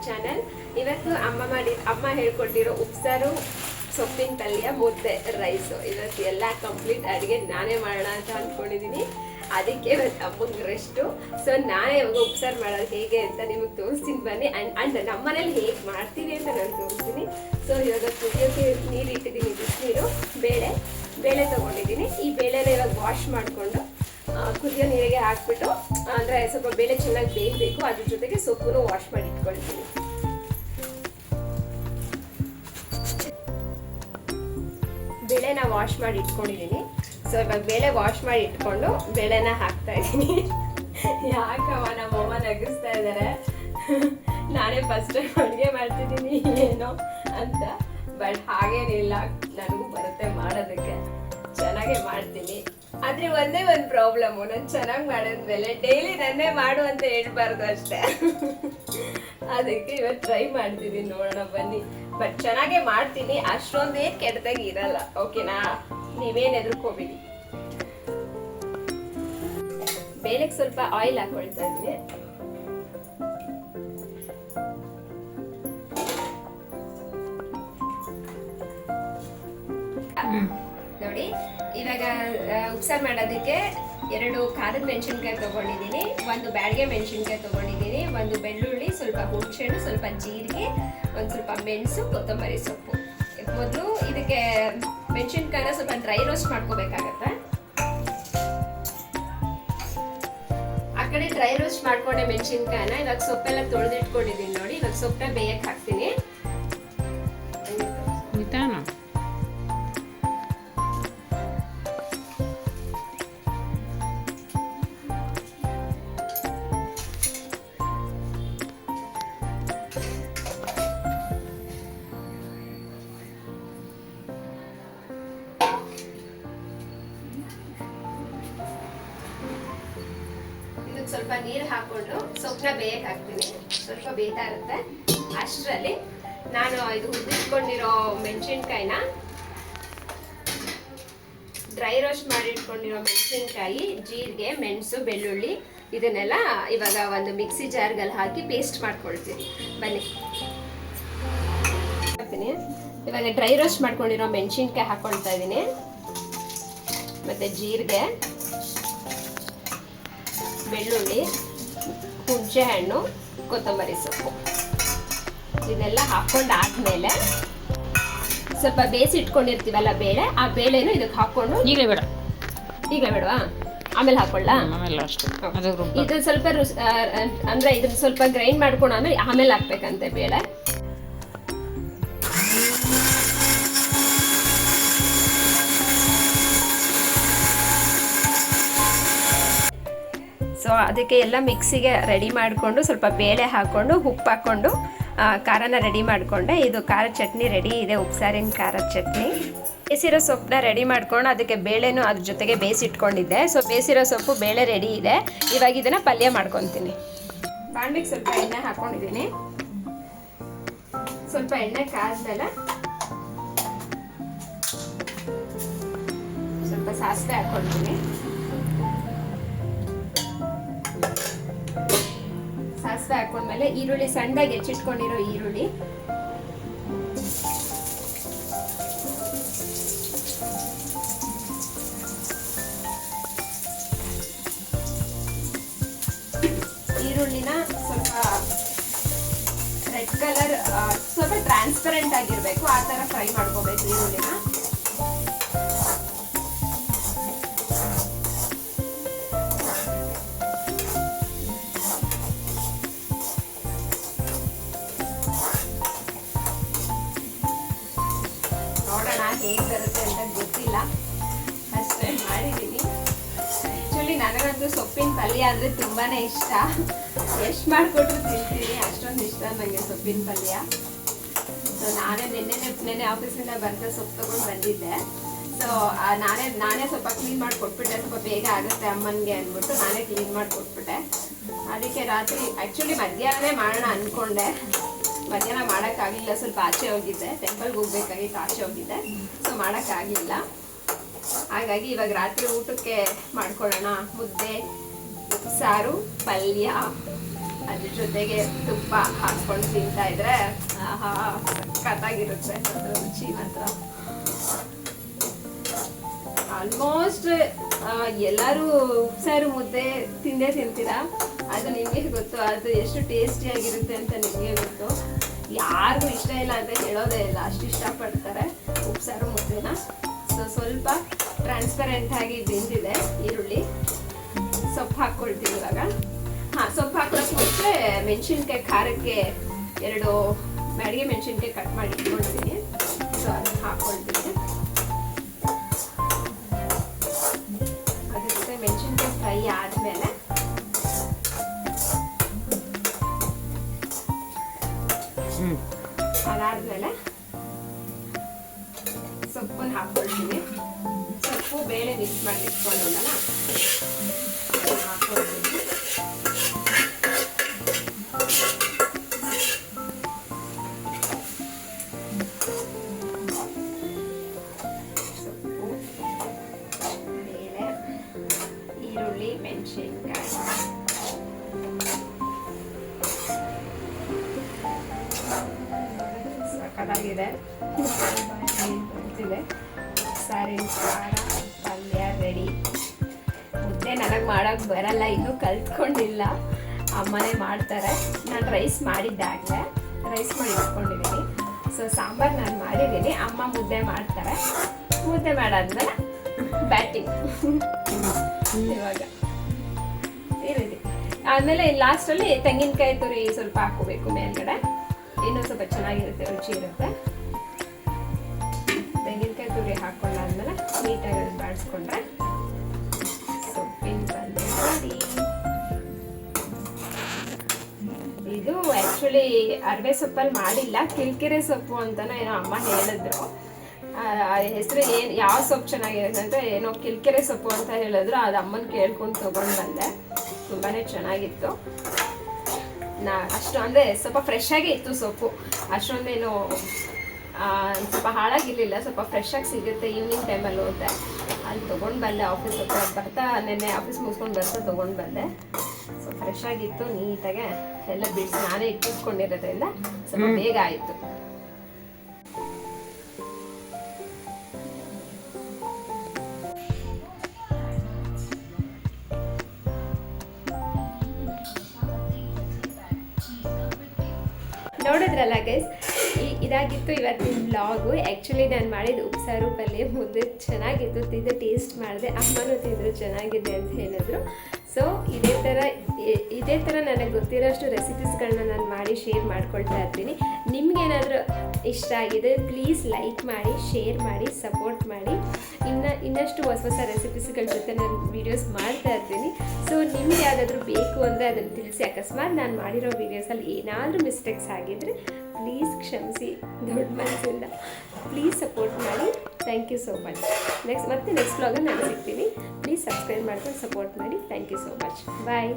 Channel. ಇವತ್ತು ಅಮ್ಮ ಹೇಳ್ಕೊಟ್ಟಿರೋ ಉಪ್ಸಾರು, ಸೊಪ್ಪಿನ ಪಲ್ಯ, ಮುದ್ದೆ, ರೈಸು ಇವತ್ತು ಎಲ್ಲ ಕಂಪ್ಲೀಟ್ ಅಡುಗೆ ನಾನೇ ಮಾಡೋಣ ಅಂತ ಅಂದ್ಕೊಂಡಿದ್ದೀನಿ. ಅದಕ್ಕೆ ಇವತ್ತು ಅಮ್ಮಂಗೆ ರೆಸ್ಟು. ಸೊ ನಾನೇ ಇವಾಗ ಉಪ್ಸಾರು ಮಾಡೋದು ಹೇಗೆ ಅಂತ ನಿಮಗೆ ತೋರಿಸ್ತೀನಿ ಬನ್ನಿ. ಆ್ಯಂಡ್ ನಮ್ಮ ಮನೇಲಿ ಹೇಗೆ ಮಾಡ್ತೀವಿ ಅಂತ ನಾನು ತೋರಿಸ್ತೀನಿ. ಸೊ ಇವಾಗ ಕುದಿಯೋಕ್ಕೆ ನೀರು ಇಟ್ಟಿದ್ದೀನಿ, ಬಿಸಿನೀರು. ಬೇಳೆ ತೊಗೊಂಡಿದ್ದೀನಿ. ಈ ಬೇಳೆನ ಇವಾಗ ವಾಶ್ ಮಾಡಿಕೊಂಡು ಕುದಿಯೋ ನೀರಿಗೆ ಹಾಕ್ಬಿಟ್ಟು, ಅಂದರೆ ಸ್ವಲ್ಪ ಬೇಳೆ ಚೆನ್ನಾಗಿ ಬೇಯಬೇಕು. ಅದ್ರ ಜೊತೆಗೆ ಸೊಪ್ಪು ವಾಶ್ ಮಾಡಿ ಇಟ್ಕೊಳ್ತೀನಿ. ಬೇಳೆನ ವಾಶ್ ಮಾಡಿ ಇಟ್ಕೊಂಡಿದ್ದೀನಿ. ಸೊ ಇವಾಗ ಬೇಳೆ ವಾಶ್ ಮಾಡಿ ಇಟ್ಕೊಂಡು ಬೇಳೆನ ಹಾಕ್ತಾ ಇದ್ದೀನಿ. ಯಾಕವ ನಮ್ಮಮ್ಮ ನಗಿಸ್ತಾ ಇದ್ದಾರೆ, ನಾನೇ ಫಸ್ಟ್ ಟೈಮ್ ಅಡುಗೆ ಮಾಡ್ತಿದ್ದೀನಿ ಏನೋ ಅಂತ. ಬಟ್ ಹಾಗೇನಿಲ್ಲ, ನನಗೂ ಬರುತ್ತೆ ಮಾಡೋದಕ್ಕೆ, ಚೆನ್ನಾಗೇ ಮಾಡ್ತೀನಿ. ಆದರೆ ಒಂದೇ ಒಂದು ಪ್ರಾಬ್ಲಮ್ಮು, ನಾನು ಚೆನ್ನಾಗಿ ಮಾಡಿದ್ಮೇಲೆ ಡೈಲಿ ನನ್ನೇ ಮಾಡು ಅಂತ ಹೇಳ್ಬಾರ್ದು ಅಷ್ಟೇ. ಅದಕ್ಕೆ ಇವತ್ತು ಟ್ರೈ ಮಾಡ್ತಿದ್ದೀನಿ, ನೋಡೋಣ ಬನ್ನಿ. ಬಟ್ ಚೆನ್ನಾಗೇ ಮಾಡ್ತೀನಿ, ಅಷ್ಟೊಂದೇನು ಕೆಟ್ಟದಾಗಿ ಇರಲ್ಲ. ಓಕೆನಾ, ನೀವೇನು ಹೆದರ್ಕೋಬೇಡಿ. ಬೇಳೆಗೆ ಸ್ವಲ್ಪ ಆಯಿಲ್ ಹಾಕೊಳ್ತಾ ಇದ್ದೀನಿ. ನೋಡಿ, ಇವಾಗ ಉಪ್ಸಾರು ಮಾಡೋದಕ್ಕೆ 2 ಖಾರದ ಮೆಣಸಿನ್ಕಾಯಿ ತೊಗೊಂಡಿದ್ದೀನಿ, 1 ಬ್ಯಾಡಗೆ ಮೆಣಸಿನ್ಕಾಯಿ ತೊಗೊಂಡಿದ್ದೀನಿ, 1 ಬೆಳ್ಳುಳ್ಳಿ, ಸ್ವಲ್ಪ ಹುಣಸೆಹಣ್ಣು, ಸ್ವಲ್ಪ ಜೀರಿಗೆ, ಒಂದು ಸ್ವಲ್ಪ ಮೆಣಸು, ಕೊತ್ತಂಬರಿ ಸೊಪ್ಪು. ಮೊದಲು ಇದಕ್ಕೆ ಮೆಣಸಿನ್ಕಾಯಿನ ಸ್ವಲ್ಪ ಡ್ರೈ ರೋಸ್ಟ್ ಮಾಡ್ಕೋಬೇಕಾಗತ್ತೆ. ಆ ಕಡೆ ಡ್ರೈ ರೋಸ್ಟ್ ಮಾಡ್ಕೊಂಡೆ ಮೆಣಸಿನ್ಕಾಯಿನ. ಇವಾಗ ಸೊಪ್ಪೆಲ್ಲ ತೊಳೆದಿಟ್ಕೊಂಡಿದ್ದೀನಿ ನೋಡಿ. ಇವಾಗ ಸೊಪ್ಪನ್ನ ಬೇಯಕ್ಕೆ ಹಾಕ್ತೀನಿ. ಸ್ವಲ್ಪ ನೀರು ಹಾಕೊಂಡು ಸೊಪ್ಪನ್ನ ಬೇಯಕ್ಕೆ ಹಾಕ್ತೀನಿ. ಸ್ವಲ್ಪ ಬೇಯ್ತಾ ಇರುತ್ತೆ. ಅಷ್ಟರಲ್ಲಿ ನಾನು ಇದು ಹುರಿದಿಟ್ಕೊಂಡಿರೋ ಮೆಣಸಿನ್ಕಾಯಿನ, ಡ್ರೈ ರೋಸ್ಟ್ ಮಾಡಿ ಇಟ್ಕೊಂಡಿರೋ ಮೆಣಸಿನ್ಕಾಯಿ, ಜೀರಿಗೆ, ಮೆಣಸು, ಬೆಳ್ಳುಳ್ಳಿ ಇದನ್ನೆಲ್ಲ ಇವಾಗ ಒಂದು ಮಿಕ್ಸಿ ಜಾರ್ಗಲ್ಲಿ ಹಾಕಿ ಪೇಸ್ಟ್ ಮಾಡ್ಕೊಳ್ತೀನಿ. ಬನ್ನಿ ಹಾಕ್ತೀನಿ. ಇವಾಗ ಡ್ರೈ ರೋಸ್ಟ್ ಮಾಡ್ಕೊಂಡಿರೋ ಮೆಣಸಿನ್ಕಾಯಿ ಹಾಕ್ಕೊಳ್ತಾ ಇದ್ದೀನಿ, ಮತ್ತು ಜೀರಿಗೆ, ಬೆಳ್ಳುಳ್ಳಿ, ಹುಣಸೆ ಹಣ್ಣು, ಕೊತ್ತಂಬರಿ ಸೊಪ್ಪು ಇದೆಲ್ಲ ಹಾಕೊಂಡಾದ್ಮೇಲೆ ಸ್ವಲ್ಪ ಬೇಯಿಸಿ ಇಟ್ಕೊಂಡಿರ್ತೀವಲ್ಲ ಬೇಳೆ, ಆ ಬೇಳೆನೂ ಇದಕ್ಕೆ ಹಾಕೊಂಡು ಈಗಲೇ ಬೇಡವಾ, ಆಮೇಲೆ ಹಾಕೊಳ್ಳ. ಇದು ಸ್ವಲ್ಪ ಅಂದ್ರೆ ಇದನ್ನ ಸ್ವಲ್ಪ ಗ್ರೈಂಡ್ ಮಾಡ್ಕೊಂಡು ಆಮೇಲೆ ಹಾಕ್ಬೇಕಂತೆ ಬೇಳೆ. ಸೊ ಅದಕ್ಕೆ ಎಲ್ಲ ಮಿಕ್ಸಿಗೆ ರೆಡಿ ಮಾಡಿಕೊಂಡು, ಸ್ವಲ್ಪ ಬೇಳೆ ಹಾಕ್ಕೊಂಡು, ಉಪ್ಪು ಹಾಕ್ಕೊಂಡು ಖಾರನ ರೆಡಿ ಮಾಡಿಕೊಂಡೆ. ಇದು ಖಾರದ ಚಟ್ನಿ ರೆಡಿ ಇದೆ, ಉಪ್ಸಾರಿನ ಖಾರದ ಚಟ್ನಿ. ಬೇಯಿಸಿರೋ ಸೊಪ್ಪನ್ನ ರೆಡಿ ಮಾಡ್ಕೊಂಡು ಅದಕ್ಕೆ ಬೇಳೆನೂ ಅದ್ರ ಜೊತೆಗೆ ಬೇಯಿಸಿಟ್ಕೊಂಡಿದ್ದೆ. ಸೊ ಬೇಯಿಸಿರೋ ಸೊಪ್ಪು, ಬೇಳೆ ರೆಡಿ ಇದೆ. ಇವಾಗ ಇದನ್ನು ಪಲ್ಯ ಮಾಡ್ಕೊತೀನಿ. ಬಾಣಲಿಗೆ ಸ್ವಲ್ಪ ಎಣ್ಣೆ ಹಾಕ್ಕೊಂಡಿದ್ದೀನಿ. ಸ್ವಲ್ಪ ಎಣ್ಣೆ ಕಾದ್ಮೇಲೆ ಸ್ವಲ್ಪ ಸಾಸಿವೆ ಹಾಕ್ಕೊಳ್ತೀನಿ. ಸಾಸಿವೆ ಹಾಕೊಂಡ್ಮೇಲೆ ಈರುಳ್ಳಿ, ಸಣ್ಣದಾಗಿ ಹೆಚ್ಚಿಟ್ಕೊಂಡಿರೋ ಈರುಳ್ಳಿ, ಈರುಳ್ಳಿನ ಸ್ವಲ್ಪ ರೆಡ್ ಕಲರ್, ಸ್ವಲ್ಪ ಟ್ರಾನ್ಸ್ಪರೆಂಟ್ ಆಗಿರ್ಬೇಕು, ಆ ಥರ ಫ್ರೈ ಮಾಡ್ಕೋಬೇಕು ಈರುಳ್ಳಿನ. ನೋಡೋಣ ಹೇಗೆ ಬರುತ್ತೆ ಅಂತ ಗೊತ್ತಿಲ್ಲ, ಫಸ್ಟ್ ಟೈಮ್ ಮಾಡಿದ್ದೀನಿ. ಆ್ಯಕ್ಚುಲಿ ನನಗಂತೂ ಸೊಪ್ಪಿನ ಪಲ್ಯ ಅಂದರೆ ತುಂಬಾ ಇಷ್ಟ. ಎಷ್ಟು ಮಾಡಿಕೊಟ್ರು ತಿಂತೀನಿ, ಅಷ್ಟೊಂದು ಇಷ್ಟ ನನಗೆ ಸೊಪ್ಪಿನ ಪಲ್ಯ. ಸೊ ನಾನೇ ನೆನ್ನೆ ಆಫೀಸಿಂದ ಬರ್ತಾ ಸೊಪ್ಪು ತೊಗೊಂಡು ಬಂದಿದ್ದೆ. ಸೊ ನಾನೇ ಸ್ವಲ್ಪ ಕ್ಲೀನ್ ಮಾಡಿ ಕೊಟ್ಬಿಟ್ಟೆ, ಸ್ವಲ್ಪ ಬೇಗ ಆಗುತ್ತೆ ಅಮ್ಮನಿಗೆ ಅಂದ್ಬಿಟ್ಟು ನಾನೇ ಕ್ಲೀನ್ ಮಾಡಿ ಕೊಟ್ಬಿಟ್ಟೆ. ಅದಕ್ಕೆ ರಾತ್ರಿ ಆ್ಯಕ್ಚುಲಿ ಮಧ್ಯಾಹ್ನನೇ ಮಾಡೋಣ ಅಂದ್ಕೊಂಡೆ, ಮಧ್ಯಾಹ್ನ ಮಾಡೋಕ್ಕಾಗಲಿಲ್ಲ. ಸ್ವಲ್ಪ ಆಚೆ ಹೋಗಿದ್ದೆ, ಟೆಂಪಲ್ಗೆ ಹೋಗ್ಬೇಕಾಗಿತ್ತು, ಆಚೆ ಹೋಗಿದ್ದೆ. ಸೊ ಮಾಡೋಕ್ಕಾಗಲಿಲ್ಲ. ಹಾಗಾಗಿ ಇವಾಗ ರಾತ್ರಿ ಊಟಕ್ಕೆ ಮಾಡ್ಕೊಳ್ಳೋಣ. ಮುದ್ದೆ, ಸಾರು, ಪಲ್ಯ, ಅದ್ರ ಜೊತೆಗೆ ತುಪ್ಪ ಹಾಕ್ಕೊಂಡು ತಿಂತಾ ಇದ್ರೆ ಆಹಾ ಸಖತ್ತಾಗಿರುತ್ತೆ ಅದ್ರ ರುಚಿ ಮಾತ್ರ. ಆಲ್ಮೋಸ್ಟ್ ಎಲ್ಲರೂ ಉಪ್ಸಾರು ಮುದ್ದೆ ತಿಂದೇ ತಿಂತೀರಾ, ಅದು ನಿಮಗೆ ಗೊತ್ತು ಅದು ಎಷ್ಟು ಟೇಸ್ಟಿಯಾಗಿರುತ್ತೆ ಅಂತ ನಿಮಗೆ ಗೊತ್ತು. ಯಾರಿಗೂ ಇಷ್ಟ ಇಲ್ಲ ಅಂತ ಹೇಳೋದೇ ಇಲ್ಲ, ಅಷ್ಟು ಇಷ್ಟಪಡ್ತಾರೆ ಉಪ್ಸಾರು ಮುದ್ದೆನ. ಸೊ ಸ್ವಲ್ಪ ಟ್ರಾನ್ಸ್ಪರೆಂಟ್ ಆಗಿ ಬೆಂದಿದೆ ಈರುಳ್ಳಿ. ಸೊಪ್ಪು ಹಾಕ್ಕೊಳ್ತೀವಿ ಇವಾಗ. ಸೊಪ್ಪು ಹಾಕೋಕ್ಕೆ ಮುಂಚೆ ಮೆಣಸಿನ್ಕಾಯಿ ಖಾರಕ್ಕೆ 2 ಬ್ಯಾಡಿಗೆ ಮೆಣಸಿನ್ಕಾಯಿ ಕಟ್ ಮಾಡಿ ಇಟ್ಕೊಂಡಿದ್ದೀನಿ. ಸೊ ಅದನ್ನು ಹಾಕ್ಕೊಳ್ತೀನಿ. ಅದ್ರ ಜೊತೆ ಮೆಣಸಿನ್ಕಾಯಿ ಫ್ರೈ ಆದಮೇಲೆ ಅದಾದ್ಮೇಲೆ ಸೊಪ್ಪನ್ನು ಹಾಕ್ಕೊಳ್ತೀನಿ. ಸೊಪ್ಪು ಬೇಳೆ ಮಿಕ್ಸ್ ಮಾಡಿ ಇಟ್ಕೊಂಡಿದ್ದಲ್ಲ ಹಾಕ್ಕೊಳ್ತೀನಿ. ಸೊಪ್ಪು, ಬೇಳೆ, ಈರುಳ್ಳಿ, ಮೆಣಸಿನ್ಕಾಯಿ, ಸಕ್ಕತ್ತಾಗಿದೆ. ಬರ್ತಿದೆ ಸಾರಿನ ಖಾರ ಪಲ್ಯ ರೆಡಿ. ಮುದ್ದೆ ನನಗೆ ಮಾಡೋಕ್ಕೆ ಬರಲ್ಲ, ಇನ್ನೂ ಕಲ್ತ್ಕೊಂಡಿಲ್ಲ, ಅಮ್ಮನೇ ಮಾಡ್ತಾರೆ. ನಾನು ರೈಸ್ ಮಾಡಿದ್ದಾಗಲೇ ರೈಸ್ ಮಾಡಿ ಇಟ್ಕೊಂಡಿದ್ದೀನಿ. ಸೊ ಸಾಂಬಾರು ನಾನು ಮಾಡಿದ್ದೀನಿ, ಅಮ್ಮ ಮುದ್ದೆ ಮಾಡ್ತಾರೆ. ಮುದ್ದೆ ಮಾಡಾದ್ಮೇಲೆ ಬ್ಯಾಟಿಂಗ್ ಇವಾಗ ಈ ರೀತಿ. ಆದಮೇಲೆ ಲಾಸ್ಟಲ್ಲಿ ತೆಂಗಿನಕಾಯಿ ತುರಿ ಸ್ವಲ್ಪ ಹಾಕೋಬೇಕು ಮೇಲ್ಗಡೆ, ಇನ್ನೂ ಸ್ವಲ್ಪ ಚೆನ್ನಾಗಿರುತ್ತೆ, ರುಚಿ ಇರುತ್ತೆ. ತೆಂಗಿನಕಾಯಿ ತುರಿ ಹಾಕೊಂಡಾದ್ಮೇಲೆ ನೀಟಾಗಿ ಬಾಡಿಸ್ಕೊಂಡ್ರೆ ಸೊಪ್ಪಿನ ಪಲ್ಯ ರೆಡಿ. ಇದು ಆ್ಯಕ್ಚುಲಿ ಅರವೆ ಸೊಪ್ಪಲ್ಲಿ ಮಾಡಿಲ್ಲ, ಕಿಲ್ಕೆರೆ ಸೊಪ್ಪು ಅಂತಲೂ ಏನೋ ಅಮ್ಮ ಹೇಳಿದ್ರು. ಹೆಸರು ಏನು ಯಾವ ಸೊಪ್ಪು ಚೆನ್ನಾಗಿರುತ್ತೆ ಅಂತ ಏನೋ ಕಿಲ್ಕೆರೆ ಸೊಪ್ಪು ಅಂತ ಹೇಳಿದ್ರು. ಅದು ಅಮ್ಮನ ಕೇಳ್ಕೊಂಡು ತೊಗೊಂಡು ಬಂದೆ, ತುಂಬಾ ಚೆನ್ನಾಗಿತ್ತು. ಅಷ್ಟು ಅಂದರೆ ಸ್ವಲ್ಪ ಫ್ರೆಶ್ ಆಗೇ ಇತ್ತು ಸೊಪ್ಪು, ಅಷ್ಟೊಂದೇನು ಸ್ವಲ್ಪ ಹಾಳಾಗಿರಲಿಲ್ಲ, ಸ್ವಲ್ಪ ಫ್ರೆಶ್ ಆಗಿ ಸಿಗುತ್ತೆ. ಈವ್ನಿಂಗ್ ಟೈಮಲ್ಲಿ ಹೋದೆ, ಅಲ್ಲಿ ತೊಗೊಂಡು ಬಂದೆ. ಆಫೀಸ್ ಬರ್ತಾ ನೆನ್ನೆ ಆಫೀಸ್ ಮುಗಿಸ್ಕೊಂಡು ಬರ್ತಾ ತೊಗೊಂಡು ಬಂದೆ. ಸೊ ಫ್ರೆಶ್ ಆಗಿತ್ತು, ನೀಟಾಗೆ ಎಲ್ಲ ಬಿಡಿಸಿ ನಾನೇ ಇಟ್ಟಿಸ್ಕೊಂಡಿರೋದ್ರಿಂದ ಸ್ವಲ್ಪ ಬೇಗ ಆಯಿತು. ನೋಡಿದ್ರಲ್ಲ ಗೈಸ್, ಇದಾಗಿತ್ತು ಇವತ್ತಿನ ವ್ಲಾಗು. ಆ್ಯಕ್ಚುಲಿ ನಾನು ಮಾಡಿದ ಉಪ್ಸಾರು ಪಲ್ಯ ಮುದ್ದೆ ಚೆನ್ನಾಗಿತ್ತು, ತಿಂದು ಟೇಸ್ಟ್ ಮಾಡಿದೆ. ಅಮ್ಮನೂ ತಿಂದರು ಚೆನ್ನಾಗಿದೆ ಅಂತ ಹೇಳಿದ್ರು. ಸೊ ಇದೇ ಥರ ನನಗೆ ಗೊತ್ತಿರೋಷ್ಟು ರೆಸಿಪೀಸ್ಗಳನ್ನ ನಾನು ಮಾಡಿ ಶೇರ್ ಮಾಡ್ಕೊಳ್ತಾ ಇರ್ತೀನಿ. ನಿಮಗೇನಾದರೂ ಇಷ್ಟ ಆಗಿದೆ ಪ್ಲೀಸ್ ಲೈಕ್ ಮಾಡಿ, ಶೇರ್ ಮಾಡಿ, ಸಪೋರ್ಟ್ ಮಾಡಿ. ಇನ್ನಷ್ಟು ಹೊಸ ಹೊಸ ರೆಸಿಪೀಸ್ಗಳ ಜೊತೆ ನಾನು ವೀಡಿಯೋಸ್ ಮಾಡ್ತಾ ಇರ್ತೀನಿ. ಸೊ ನಿಮ್ಗೆ ಯಾವುದಾದ್ರೂ ಬೇಕು ಅಂದರೆ ಅದನ್ನು ತಿಳಿಸಿ. ಅಕಸ್ಮಾತ್ ನಾನು ಮಾಡಿರೋ ವೀಡಿಯೋಸಲ್ಲಿ ಏನಾದರೂ ಮಿಸ್ಟೇಕ್ಸ್ ಆಗಿದ್ದರೆ ಪ್ಲೀಸ್ ಕ್ಷಮಿಸಿ, ದೊಡ್ಡ ಮನಸ್ಸಿಂದ ಪ್ಲೀಸ್ ಸಪೋರ್ಟ್ ಮಾಡಿ. Thank you so much. Next ವ್ಲಾಗಲ್ಲಿ ನಾನು ಸಿಗ್ತೀನಿ. ಪ್ಲೀಸ್ ಸಬ್ಸ್ಕ್ರೈಬ್ ಮಾಡ್ಕೊಂಡು ಸಪೋರ್ಟ್ ಮಾಡಿ. Thank you so much. Bye.